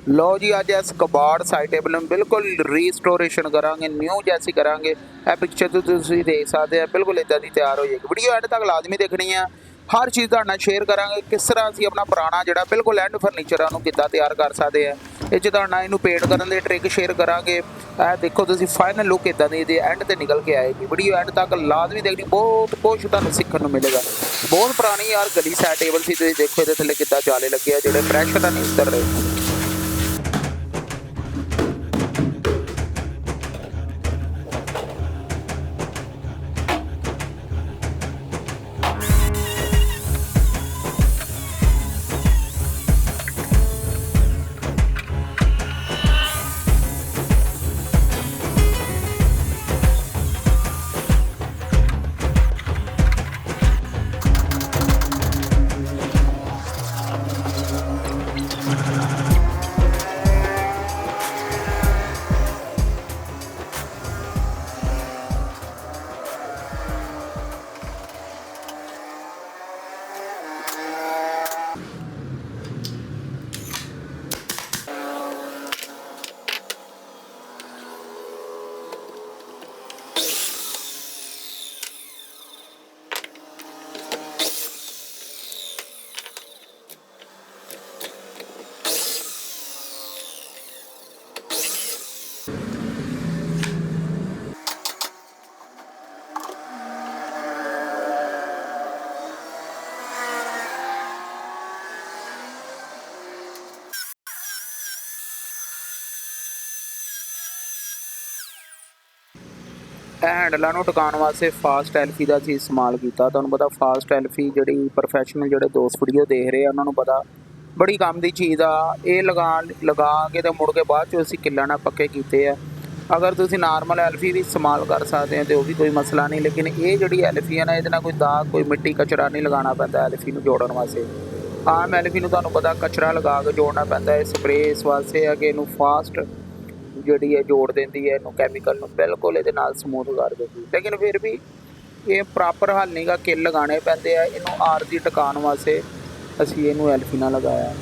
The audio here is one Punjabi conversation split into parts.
लो जी अज इस कबाड़ साइड टेबल में बिल्कुल रीस्टोरेशन करांगे, न्यू जैसी करांगे। ਇਹ ਪਿਕਚਰ ਤੁਸੀਂ ਦੇਖ ਸਕਦੇ ਆ, ਬਿਲकुल इदा ਦੀ ਤਿਆਰ ਹੋ ਜਾਏਗੀ। ਵੀਡੀਓ ਐਂਡ ਤੱਕ ਲਾਜ਼ਮੀ ਦੇਖਣੀ ਆ। ਹਰ ਚੀਜ਼ ਤੁਹਾਡੇ ਨਾਲ ਸ਼ੇਅਰ ਕਰਾਂਗੇ, ਕਿਸ ਤਰ੍ਹਾਂ ਅਸੀਂ ਆਪਣਾ ਪੁਰਾਣਾ ਜਿਹੜਾ ਬਿਲकुल ਐਂਡ ਫਰਨੀਚਰਾਂ ਨੂੰ ਕਿੱਦਾਂ ਤਿਆਰ ਕਰ ਸਕਦੇ ਆ। ਇਹ 'ਚ ਤੁਹਾਡੇ ਨਾਲ ਇਹਨੂੰ ਪੇਂਟ ਕਰਨ ਦੇ ਟ੍ਰਿਕ ਸ਼ੇਅਰ ਕਰਾਂਗੇ। ਇਹ ਦੇਖੋ ਤੁਸੀਂ ਫਾਈਨਲ ਲੁੱਕ ਇੱਦਾਂ ਦੀ ਇਹਦੇ ਐਂਡ ਤੇ ਨਿਕਲ ਕੇ ਆਏਗੀ। ਵੀਡੀਓ ਐਂਡ ਤੱਕ ਲਾਜ਼ਮੀ ਦੇਖਣੀ, ਬਹੁਤ ਕੁਛ ਤੁਹਾਨੂੰ ਸਿੱਖਣ ਨੂੰ ਮਿਲੇਗਾ। ਬਹੁਤ ਪੁਰਾਣੀ ਯਾਰ ਗਲੀ ਸਾਈਡ ਟੇਬਲ ਸੀ, ਤੁਸੀਂ ਦੇਖੋ ਇਹਦੇ ਥੱਲੇ ਕਿੱਦਾਂ ਜਾਲੇ ਲੱਗੇ ਆ, ਜਿਹੜੇ ਪ੍ਰੈਸ਼ਰ ਨਾਲ ਨਹੀਂ ਉਤਰ ਰਹੇ। हैंडलों ਨੂੰ ਟਿਕਾਉਣ ਵਾਸਤੇ ਫਾਸਟ ਐਲਫੀ ਦਾ ਅਸੀਂ ਇਸਤੇਮਾਲ ਕੀਤਾ। ਤੁਹਾਨੂੰ ਪਤਾ ਫਾਸਟ ਐਲਫੀ ਜਿਹੜੀ ਪ੍ਰੋਫੈਸ਼ਨਲ ਜਿਹੜੇ ਦੋਸਤ ਵੀਡੀਓ ਦੇਖ ਰਹੇ ਆ ਉਹਨਾਂ ਨੂੰ ਪਤਾ ਬੜੀ ਕੰਮ ਦੀ ਚੀਜ਼ ਆ। ਇਹ ਲਗਾ ਕੇ ਤੇ ਮੁੜ ਕੇ ਬਾਅਦ 'ਚੋਂ ਅਸੀਂ ਕਿੱਲਾਂ ਨਾਲ ਪੱਕੇ ਕੀਤੇ ਆ। ਅਗਰ ਤੁਸੀਂ ਨਾਰਮਲ ਐਲਫੀ ਵੀ ਇਸਤੇਮਾਲ ਕਰ ਸਕਦੇ ਹੋ ਤਾਂ ਉਹ ਵੀ ਕੋਈ ਮਸਲਾ ਨਹੀਂ, ਲੇਕਿਨ ਇਹ ਜਿਹੜੀ ਐਲਫੀ ਆ ਨਾ ਇਹਦੇ ਨਾਲ ਕੋਈ ਦਾਗ ਕੋਈ ਮਿੱਟੀ ਕਚਰਾ ਨਹੀਂ ਲਗਾਉਣਾ ਪੈਂਦਾ ਐਲਫੀ ਨੂੰ ਜੋੜਨ ਵਾਸਤੇ। ਆਮ ਐਲਫੀ ਨੂੰ ਤੁਹਾਨੂੰ ਪਤਾ ਕਚਰਾ ਲਗਾ ਕੇ ਜੋੜਨਾ ਪੈਂਦਾ ਹੈ। ਸਪਰੇਅ ਇਸ ਵਾਸਤੇ ਹੈ ਕਿ ਇਹਨੂੰ ਫਾਸਟ ਜਿਹੜੀ ਹੈ ਜੋੜ ਦਿੰਦੀ ਹੈ, ਇਹਨੂੰ ਕੈਮੀਕਲ ਨੂੰ ਬਿਲकुल ਇਹਦੇ ਨਾਲ ਸਮੂਥ ਕਰ ਦਿੰਦੀ। ਲੇਕਿਨ ਫਿਰ ਵੀ ਇਹ ਪ੍ਰੋਪਰ ਹੱਲ ਨਹੀਂ ਗਾ, ਕਿੱਲ ਲਗਾਉਣੇ ਪੈਂਦੇ ਆ। ਇਹਨੂੰ ਆਰਜ਼ੀ ਟਿਕਾਉਣ ਵਾਸਤੇ ਅਸੀਂ ਇਹਨੂੰ ਐਲਫੀ ਨਾਲ ਲਗਾਇਆ।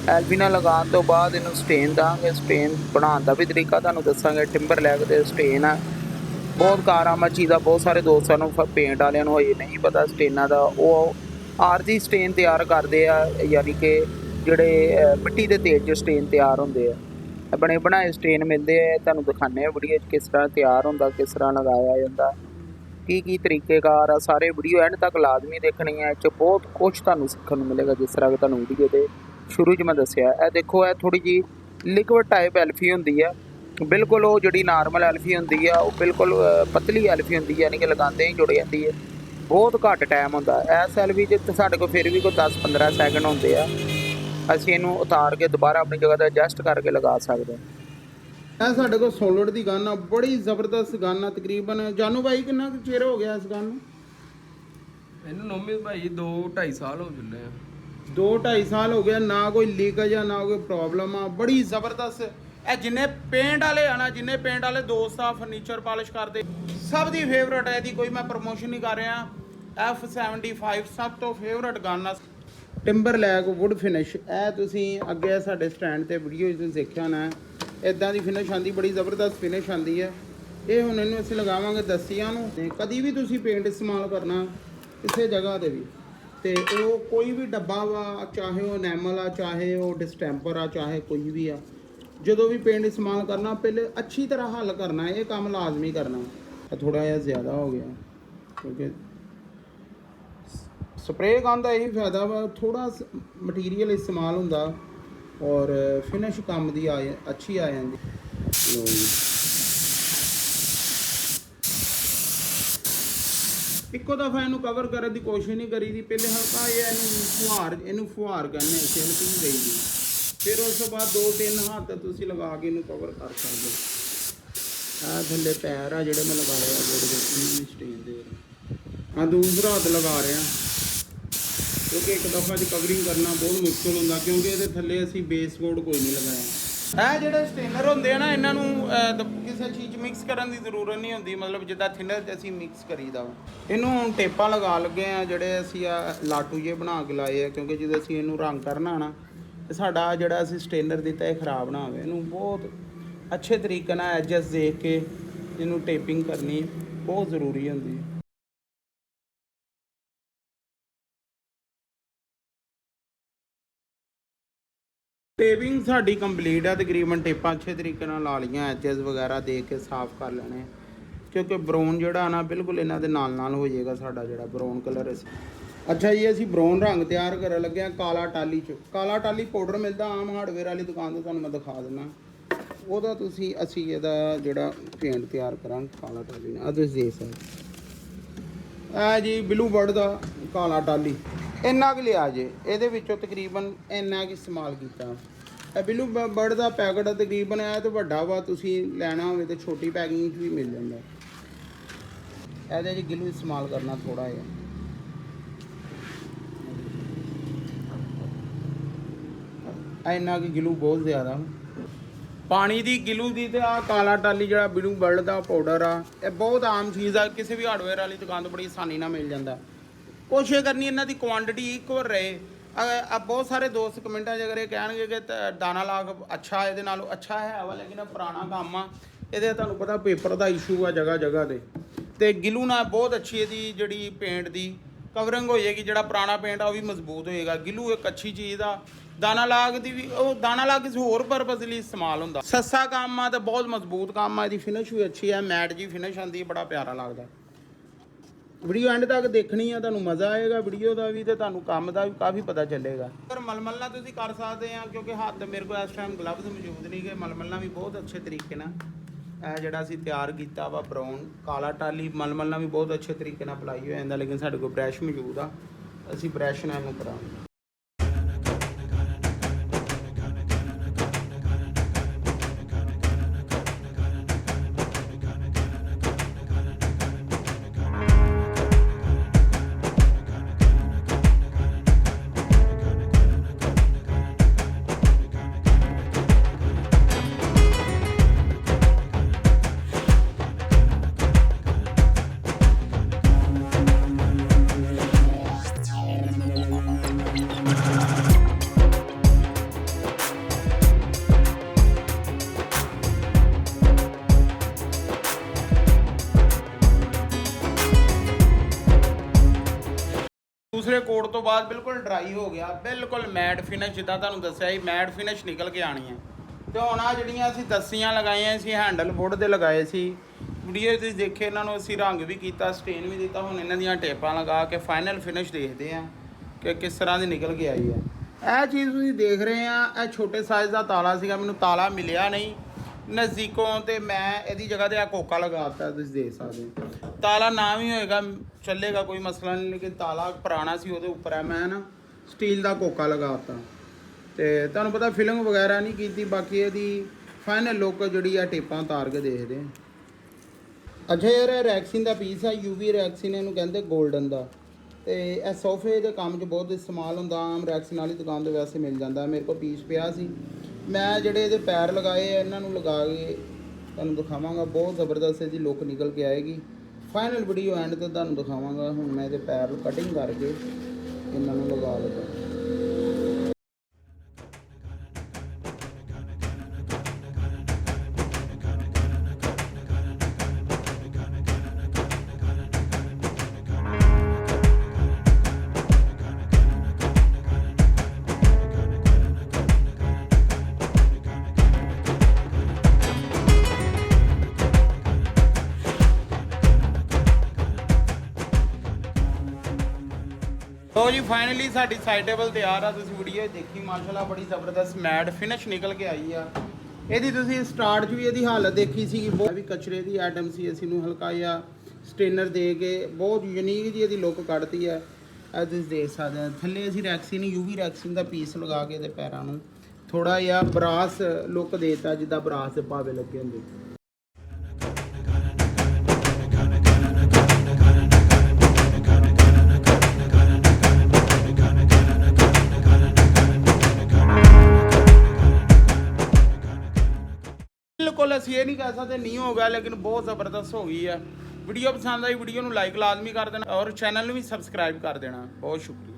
ਐਲਫੀ ਨਾਲ ਲਗਾਉਣ ਤੋਂ ਬਾਅਦ ਇਹਨੂੰ ਸਟੇਨ ਦਾਂਗੇ। ਸਟੇਨ ਬਣਾਉਣ ਦਾ ਵੀ ਤਰੀਕਾ ਤੁਹਾਨੂੰ ਦੱਸਾਂਗੇ। ਟਿੰਬਰਲੈਕ ਦੇ ਸਟੇਨ ਆ, ਬਹੁਤ ਕਾਰਾਮਦ ਚੀਜ਼ ਆ। ਬਹੁਤ ਸਾਰੇ ਦੋਸਤਾਂ ਨੂੰ ਪੇਂਟ ਵਾਲਿਆਂ ਨੂੰ ਇਹ ਨਹੀਂ ਪਤਾ ਸਟੇਨਾਂ ਦਾ। ਉਹ ਆਰਜ਼ੀ ਸਟੇਨ ਤਿਆਰ ਕਰਦੇ ਆ, ਯਾਨੀ ਕਿ ਜਿਹੜੇ ਮਿੱਟੀ ਦੇ ਤੇਲ 'ਚ ਸਟੇਨ ਤਿਆਰ ਹੁੰਦੇ ਆ। बने बनाए स्टेन मिलते हैं, तुहानूं दिखाने वीडियो किस तरह तैयार होंदा, किस तरह लगाया जाता, की तरीकेकार आ। सारे वीडियो एंड तक लाजमी देखनी है। बहुत कुछ तुहानूं सीखण नूं मिलेगा, जिस तरह कि तुहानूं वीडियो के शुरू च मैं दस्सिया। यह देखो यह थोड़ी जी लिक्विड टाइप एल्फी होंदी है, बिल्कुल वो जिहड़ी नार्मल एल्फी होंदी है वो बिल्कुल पतली एल्फी होंदी है, यानी कि लगाते ही जुड़ जाती है। बहुत घੱਟ टाइम होंदा इस एल्फी च। साडे कोल फिर भी कोई 10-15 सैकंड होंदे आ। ਅਸੀਂ ਇਹਨੂੰ ਉਤਾਰ ਕੇ ਦੁਬਾਰਾ ਆਪਣੀ ਜਗ੍ਹਾ 'ਤੇ ਐਡਜਸਟ ਕਰਕੇ ਲਗਾ ਸਕਦੇ ਹਾਂ। ਇਹ ਸਾਡੇ ਕੋਲ ਸੋਲਿਡ ਦੀ ਗਨ ਆ, ਬੜੀ ਜ਼ਬਰਦਸਤ ਗਨ ਆ। ਤਕਰੀਬਨ ਜਾਨੂ ਭਾਈ ਕਿੰਨਾ ਕੁ ਚਿਰ ਹੋ ਗਿਆ ਇਸ ਗਨ ਨੂੰ? ਇਹਨੂੰ ਨੌਮੀ ਭਾਈ 2-2.5 ਸਾਲ ਹੋ ਚੱਲੇ ਆ। 2-2.5 ਸਾਲ ਹੋ ਗਿਆ, ਨਾ ਕੋਈ ਲੀਕੇਜ ਆ ਨਾ ਕੋਈ ਪ੍ਰੋਬਲਮ ਆ। ਬੜੀ ਜ਼ਬਰਦਸਤ। ਇਹ ਜਿੰਨੇ ਪੇਂਟ ਵਾਲੇ ਆ ਨਾ, ਜਿੰਨੇ ਪੇਂਟ ਵਾਲੇ ਦੋਸਤ ਆ ਫਰਨੀਚਰ ਪਾਲਿਸ਼ ਕਰਦੇ, ਸਭ ਦੀ ਫੇਵਰਟ ਹੈ। ਇਹਦੀ ਕੋਈ ਮੈਂ ਪ੍ਰਮੋਸ਼ਨ ਨਹੀਂ ਕਰ ਰਿਹਾ। F75 ਸਭ ਤੋਂ ਫੇਵਰਟ ਗਨ ਆ। ਟਿੰਬਰਲੈਕ ਵੁੱਡ ਫਿਨਿਸ਼। ਇਹ ਤੁਸੀਂ ਅੱਗੇ ਸਾਡੇ ਸਟੈਂਡ ਤੇ ਵੀਡੀਓ ਤੁਸੀਂ ਦੇਖਿਆ ਹੋਣਾ, ਇਦਾਂ ਦੀ ਫਿਨਿਸ਼ ਆਂਦੀ, ਬੜੀ ਜ਼ਬਰਦਸਤ ਫਿਨਿਸ਼ ਆਂਦੀ ਹੈ। ਇਹ ਹੁਣ ਇਹਨੂੰ ਅਸੀਂ ਲਗਾਵਾਂਗੇ ਦਸੀਆਂ ਨੂੰ। ਕਦੀ ਵੀ ਤੁਸੀਂ ਪੇਂਟ ਇਸਤੇਮਾਲ ਕਰਨਾ ਕਿਸੇ ਜਗ੍ਹਾ ਤੇ ਵੀ, ਤੇ ਉਹ ਕੋਈ ਵੀ ਡੱਬਾ ਵਾ, ਚਾਹੇ ਉਹ ਐਨੈਮਲ ਆ, ਚਾਹੇ ਉਹ ਡਿਸਟੈਂਪਰ ਆ, ਚਾਹੇ ਕੋਈ ਵੀ ਆ, ਜਦੋਂ ਵੀ ਪੇਂਟ ਇਸਤੇਮਾਲ ਕਰਨਾ ਪਹਿਲੇ ਅੱਛੀ ਤਰ੍ਹਾਂ ਹੱਲ ਕਰਨਾ। ਇਹ ਕੰਮ ਲਾਜ਼ਮੀ ਕਰਨਾ। ਥੋੜਾ ਜਿਹਾ ਜ਼ਿਆਦਾ ਹੋ ਗਿਆ ਕਿਉਂਕਿ स्प्रे गन का यही फायदा वा, थोड़ा मटीरियल इस्तेमाल होंदा और फिनिश काम दी अच्छी आ जाती। इक्को दफ़ा इनू कवर करने की कोशिश नहीं करी दी। पहले हल्का इनू फुहार कहने सिल्क ही गई थी, फिर उस बाद 2-3 हाथ तुसी लगा के इनू कवर कर सकते। आ थले पैर आ जिहड़े मैं लगाए स्टेज दे। हाँ दूसरा हाथ लगा रहे हैं क्योंकि एक दफ़ा च कवरिंग करना बहुत मुश्किल होंदा, क्योंकि ये थले असी बेस कोड कोई नहीं लगाया। ਇਹ ਜਿਹੜੇ ਸਟੇਨਰ ਹੁੰਦੇ ਆ ਨਾ, ਇਹਨਾਂ ਨੂੰ ਕਿਸੇ ਚੀਜ਼ ਮਿਕਸ ਕਰਨ ਦੀ ਜ਼ਰੂਰਤ ਨਹੀਂ ਹੁੰਦੀ। ਮਤਲਬ ਜਿੱਦਾਂ ਥਿਨਰ ਤੇ ਅਸੀਂ ਮਿਕਸ ਕਰੀਦਾ ਵਾ। ਇਹਨੂੰ ਹੁਣ ਟੇਪਾਂ ਲਗਾ ਲੱਗੇ ਆ, ਜਿਹੜੇ ਅਸੀਂ ਆ ਲਾਟੂ ਜੇ ਬਣਾ ਕੇ ਲਾਏ ਆ, ਕਿਉਂਕਿ ਜਦੋਂ ਅਸੀਂ ਇਹਨੂੰ ਰੰਗ ਕਰਨਾ ਨਾ ਤੇ ਸਾਡਾ ਜਿਹੜਾ ਅਸੀਂ ਸਟੇਨਰ ਦਿੱਤਾ ਇਹ ਖਰਾਬ ਨਾ ਹੋਵੇ। ਇਹਨੂੰ ਬਹੁਤ ਅੱਛੇ ਤਰੀਕੇ ਨਾਲ ਐਡਜਸਟ ਦੇਖ ਕੇ ਇਹਨੂੰ ਟੇਪਿੰਗ ਕਰਨੀ ਬਹੁਤ ਜ਼ਰੂਰੀ ਹੁੰਦੀ ਹੈ। ਟੇਪਿੰਗ ਸਾਡੀ ਕੰਪਲੀਟ ਹੈ, ਤਕਰੀਬਨ ਟੇਪਾਂ ਅੱਛੇ ਤਰੀਕੇ ਨਾਲ ਲਾ ਲਈਆਂ, ਐਜਸ ਵਗੈਰਾ ਦੇਖ ਕੇ ਸਾਫ਼ ਕਰ ਲੈਣੇ, ਕਿਉਂਕਿ ਬਰਾਊਨ ਜਿਹੜਾ ਨਾ ਬਿਲਕੁਲ ਇਹਨਾਂ ਦੇ ਨਾਲ ਹੋ ਜਾਏਗਾ ਸਾਡਾ ਜਿਹੜਾ ਬਰਾਊਨ ਕਲਰ ਅਸੀਂ। ਅੱਛਾ ਜੀ, ਅਸੀਂ ਬਰਾਊਨ ਰੰਗ ਤਿਆਰ ਕਰਨ ਲੱਗੇ ਹਾਂ ਕਾਲਾ ਟਾਲੀ 'ਚ। ਕਾਲਾ ਟਾਲੀ ਪਾਊਡਰ ਮਿਲਦਾ ਆਮ ਹਾਰਡਵੇਅਰ ਵਾਲੀ ਦੁਕਾਨ ਤੋਂ, ਤੁਹਾਨੂੰ ਮੈਂ ਦਿਖਾ ਦਿੰਦਾ ਉਹਦਾ। ਅਸੀਂ ਇਹਦਾ ਜਿਹੜਾ ਪੇਂਟ ਤਿਆਰ ਕਰਾਂਗੇ ਕਾਲਾ ਟਾਲੀ ਨਾਲ, ਤੁਸੀਂ ਦੇਖ ਸਕਦੇ ਇਹ ਜੀ ਬਲੂ ਬਰਡ ਦਾ ਕਾਲਾ ਟਾਲੀ। ਇੰਨਾ ਕੁ ਲਿਆ ਜੇ, ਇਹਦੇ ਵਿੱਚੋਂ ਤਕਰੀਬਨ ਇੰਨਾ ਕੁ ਇਸਤੇਮਾਲ ਕੀਤਾ। ਇਹ ਬਲੂ ਬਰਡ ਦਾ ਪੈਕਟ ਤਕਰੀਬਨ ਇਹ ਤੋਂ ਵੱਡਾ ਵਾ, ਤੁਸੀਂ ਲੈਣਾ ਹੋਵੇ ਤਾਂ ਛੋਟੀ ਪੈਕਿੰਗ 'ਚ ਵੀ ਮਿਲ ਜਾਂਦਾ। ਇਹਦੇ 'ਚ ਗਿਲੂ ਇਸਤੇਮਾਲ ਕਰਨਾ ਥੋੜਾ ਜਿਹਾ। ਇੰਨਾ ਕੁ ਗਿਲੂ ਬਹੁਤ ਜ਼ਿਆਦਾ ਪਾਣੀ ਦੀ ਗਿਲੂ ਦੀ। ਤੇ ਆਹ ਕਾਲਾ ਟਾਲੀ ਜਿਹੜਾ ਬਲੂ ਬਰਡ ਦਾ ਪਾਊਡਰ ਆ, ਇਹ ਬਹੁਤ ਆਮ ਚੀਜ਼ ਆ, ਕਿਸੇ ਵੀ ਹਾਰਡਵੇਅਰ ਵਾਲੀ ਦੁਕਾਨ ਤੋਂ ਬੜੀ ਆਸਾਨੀ ਨਾਲ ਮਿਲ ਜਾਂਦਾ। ਕੋਸ਼ਿਸ਼ ਕਰਨੀ ਇਹਨਾਂ ਦੀ ਕੁਆਂਟੀਟੀ ਇਕੁਅਲ ਰਹੇ। ਬਹੁਤ ਸਾਰੇ ਦੋਸਤ ਕਮੈਂਟਾਂ 'ਚ ਅਗਰ ਇਹ ਕਹਿਣਗੇ ਕਿ ਦਾਣਾ ਲਾਗ ਅੱਛਾ, ਇਹਦੇ ਨਾਲੋਂ ਅੱਛਾ ਹੈ ਵਾ, ਲੇਕਿਨ ਇਹ ਪੁਰਾਣਾ ਕੰਮ ਆ, ਇਹਦੇ ਤੁਹਾਨੂੰ ਪਤਾ ਪੇਪਰ ਦਾ ਇਸ਼ੂ ਆ ਜਗ੍ਹਾ ਜਗ੍ਹਾ ਤੇ ਗਿਲੂ ਨਾਲ ਬਹੁਤ ਅੱਛੀ ਇਹਦੀ ਜਿਹੜੀ ਪੇਂਟ ਦੀ ਕਵਰਿੰਗ ਹੋ ਜਾਏਗੀ। ਜਿਹੜਾ ਪੁਰਾਣਾ ਪੇਂਟ ਆ ਉਹ ਵੀ ਮਜ਼ਬੂਤ ਹੋਏਗਾ। ਗਿਲੂ ਇੱਕ ਅੱਛੀ ਚੀਜ਼ ਆ। ਦਾਣਾ ਲਾਗ ਦੀ ਵੀ, ਉਹ ਦਾਣਾ ਲਾਗ ਕਿਸੇ ਹੋਰ ਪਰਪਸ ਲਈ ਇਸਤੇਮਾਲ ਹੁੰਦਾ। ਸਸਤਾ ਕੰਮ ਆ ਤੇ ਬਹੁਤ ਮਜ਼ਬੂਤ ਕੰਮ ਆ। ਇਹਦੀ ਫਿਨਿਸ਼ ਵੀ ਅੱਛੀ ਆ, ਮੈਟ ਜੀ ਫਿਨਿਸ਼ ਆਉਂਦੀ ਹੈ, ਬੜਾ ਪਿਆਰਾ ਲੱਗਦਾ। ਵੀਡੀਓ ਐਂਡ ਤੱਕ ਦੇਖਣੀ ਆ, ਤੁਹਾਨੂੰ ਮਜ਼ਾ ਆਏਗਾ ਵੀਡੀਓ ਦਾ ਵੀ ਤੇ ਤੁਹਾਨੂੰ ਕੰਮ ਦਾ ਵੀ ਕਾਫੀ ਪਤਾ ਚੱਲੇਗਾ। ਪਰ ਮਲਮਲ ਨਾਲ ਤੁਸੀਂ ਕਰ ਸਕਦੇ ਆ, ਕਿਉਂਕਿ ਹੱਥ ਮੇਰੇ ਕੋਲ ਇਸ ਟਾਈਮ ਗਲਵਜ਼ ਮੌਜੂਦ ਨਹੀਂ ਗੇ। ਮਲਮਲ ਨਾਲ ਵੀ ਬਹੁਤ ਅੱਛੇ ਤਰੀਕੇ ਨਾਲ ਇਹ ਜਿਹੜਾ ਅਸੀਂ ਤਿਆਰ ਕੀਤਾ ਵਾ ਬਰਾਊਨ ਕਾਲਾ ਟਾਲੀ, ਮਲਮਲ ਨਾਲ ਵੀ ਬਹੁਤ ਅੱਛੇ ਤਰੀਕੇ ਨਾਲ ਅਪਲਾਈ ਹੋ ਜਾਂਦਾ। ਲੇਕਿਨ ਸਾਡੇ ਕੋਲ ਬ੍ਰਸ਼ ਮੌਜੂਦ ਆ, ਅਸੀਂ ਬ੍ਰਸ਼ ਨਾਲ ਇਹਨੂੰ ਕਰਾਂਗੇ। ਦੂਸਰੇ ਕੋਟ ਤੋਂ ਬਾਅਦ ਬਿਲਕੁਲ ਡਰਾਈ ਹੋ ਗਿਆ, ਬਿਲਕੁਲ ਮੈਟ ਫਿਨਿਸ਼, ਜਿੱਦਾਂ ਤੁਹਾਨੂੰ ਦੱਸਿਆ ਸੀ ਮੈਟ ਫਿਨਿਸ਼ ਨਿਕਲ ਕੇ ਆਣੀ ਹੈ। ਤੇ ਹੁਣ ਆ ਜਿਹੜੀਆਂ ਅਸੀਂ ਦੱਸੀਆਂ ਲਗਾਈਆਂ ਸੀ, ਹੈਂਡਲ ਬੋਰਡ ਦੇ ਲਗਾਏ ਸੀ, ਵੀਡੀਓ ਤੁਸੀਂ ਦੇਖੇ, ਇਹਨਾਂ ਨੂੰ ਅਸੀਂ ਰੰਗ ਵੀ ਕੀਤਾ, ਸਟੇਨ ਵੀ ਦਿੱਤਾ। ਹੁਣ ਇਹਨਾਂ ਦੀਆਂ ਟੇਪਾਂ ਲਗਾ ਕੇ ਫਾਈਨਲ ਫਿਨਿਸ਼ ਦੇਖਦੇ ਆ ਕਿ ਕਿਸ ਤਰ੍ਹਾਂ ਦੀ ਨਿਕਲ ਕੇ ਆਈ ਹੈ। ਇਹ ਚੀਜ਼ ਤੁਸੀਂ ਦੇਖ ਰਹੇ ਆ, ਇਹ ਛੋਟੇ ਸਾਈਜ਼ ਦਾ ਤਾਲਾ ਸੀਗਾ, ਮੈਨੂੰ ਤਾਲਾ ਮਿਲਿਆ ਨਹੀਂ ਨਜ਼ਦੀਕੋਂ, ਤੇ ਮੈਂ ਇਹਦੀ ਜਗ੍ਹਾ ਤੇ ਆ ਕੋਕਾ ਲਗਾ ਦਿੱਤਾ। ਤੁਸੀਂ ਦੇਖ ਸਕਦੇ ਹੋ ਤਾਲਾ ਨਾ ਵੀ ਹੋਏਗਾ ਚੱਲੇਗਾ, ਕੋਈ ਮਸਲਾ ਨਹੀਂ, ਲੇਕਿਨ ਤਾਲਾ ਪੁਰਾਣਾ ਸੀ ਉਹਦੇ ਉੱਪਰ ਹੈ, ਮੈਂ ਨਾ ਸਟੀਲ ਦਾ ਕੋਕਾ ਲਗਾ ਦਿੱਤਾ। ਤੇ ਤੁਹਾਨੂੰ ਪਤਾ ਫਿਲਿੰਗ ਵਗੈਰਾ ਨਹੀਂ ਕੀਤੀ। ਬਾਕੀ ਇਹਦੀ ਫਾਈਨਲ ਲੁੱਕ ਜਿਹੜੀ ਆ ਟੇਪਾਂ ਉਤਾਰ ਕੇ ਦੇਖਦੇ ਆ। ਅੱਛਾ ਯਾਰ, ਇਹ ਰੈਕਸਿਨ ਦਾ ਪੀਸ ਆ, UV ਰੈਕਸਿਨ ਇਹਨੂੰ ਕਹਿੰਦੇ 골ਡਨ ਦਾ। ਤੇ ਇਹ ਸੋਫੇ ਦੇ ਕੰਮ 'ਚ ਬਹੁਤ ਇਸਤੇਮਾਲ ਹੁੰਦਾ। ਆਮ ਰੈਕਸਿਨ ਵਾਲੀ ਦੁਕਾਨ ਤੋਂ ਵੈਸੇ ਮਿਲ ਜਾਂਦਾ। ਮੇਰੇ ਕੋਲ ਪੀਸ ਪਿਆ ਸੀ, ਮੈਂ ਜਿਹੜੇ ਇਹਦੇ ਪੈਰ ਲਗਾਏ ਆ ਇਹਨਾਂ ਨੂੰ ਲਗਾ ਕੇ ਤੁਹਾਨੂੰ ਦਿਖਾਵਾਂਗਾ। ਬਹੁਤ ਜ਼ਬਰਦਸਤ ਇਹਦੀ ਲੁੱਕ ਨਿਕਲ ਕੇ ਆਏਗੀ। ਫਾਈਨਲ ਵੀਡੀਓ ਐਂਡ ਤੇ ਤੁਹਾਨੂੰ ਦਿਖਾਵਾਂਗਾ। ਹੁਣ ਮੈਂ ਇਹਦੇ ਪੈਰ ਕਟਿੰਗ ਕਰਕੇ ਇਹਨਾਂ ਨੂੰ ਲਗਾ ਲਗਾ। ਲੋ ਜੀ, ਫਾਈਨਲੀ ਸਾਡੀ ਸਾਈਡ ਟੇਬਲ ਤਿਆਰ ਆ। ਤੁਸੀਂ ਵੀਡੀਓ ਦੇਖੀ, ਮਾਸ਼ਾਅੱਲਾ ਬੜੀ ਜ਼ਬਰਦਸਤ ਮੈਟ ਫਿਨਿਸ਼ ਨਿਕਲ ਕੇ ਆਈ ਆ। ਇਹਦੀ ਤੁਸੀਂ ਸਟਾਰਟ 'ਚ ਵੀ ਇਹਦੀ ਹਾਲਤ ਦੇਖੀ ਸੀਗੀ, ਬਹੁਤ ਵੀ ਕਚਰੇ ਦੀ ਆਈਟਮ ਸੀ। ਅਸੀਂ ਨੂੰ ਹਲਕਾ ਜਿਹਾ ਸਟੇਨਰ ਦੇ ਕੇ ਬਹੁਤ ਯੂਨੀਕ ਜੀ ਇਹਦੀ ਲੁੱਕ ਕੱਢਤੀ ਹੈ। ਇਹ ਤੁਸੀਂ ਦੇਖ ਸਕਦੇ ਹੋ। ਥੱਲੇ ਅਸੀਂ ਰੈਕਸਿਨ UV ਰੈਕਸਿਨ ਦਾ ਪੀਸ ਲਗਾ ਕੇ ਇਹਦੇ ਪੈਰਾਂ ਨੂੰ ਥੋੜਾ ਜਿਹਾ ਬਰਾਸ ਲੁੱਕ ਦੇਤਾ, ਜਿੱਦਾਂ ਬਰਾਸ ਦੇ ਪਾਵੇ ਲੱਗੇ ਹੁੰਦੇ। ਬਿਲਕੁਲ ਅਸੀਂ ਇਹ ਨਹੀਂ ਕਹਿ ਸਕਦੇ ਨਹੀਂ ਹੋ ਗਿਆ, ਲੇਕਿਨ ਬਹੁਤ ਜ਼ਬਰਦਸਤ ਹੋ ਗਈ ਹੈ। ਵੀਡੀਓ ਪਸੰਦ ਆਈ, ਵੀਡੀਓ ਨੂੰ ਲਾਈਕ ਲਾਜ਼ਮੀ ਕਰ ਦੇਣਾ ਔਰ ਚੈਨਲ ਨੂੰ ਵੀ ਸਬਸਕ੍ਰਾਈਬ ਕਰ ਦੇਣਾ। ਬਹੁਤ ਸ਼ੁਕਰੀਆ।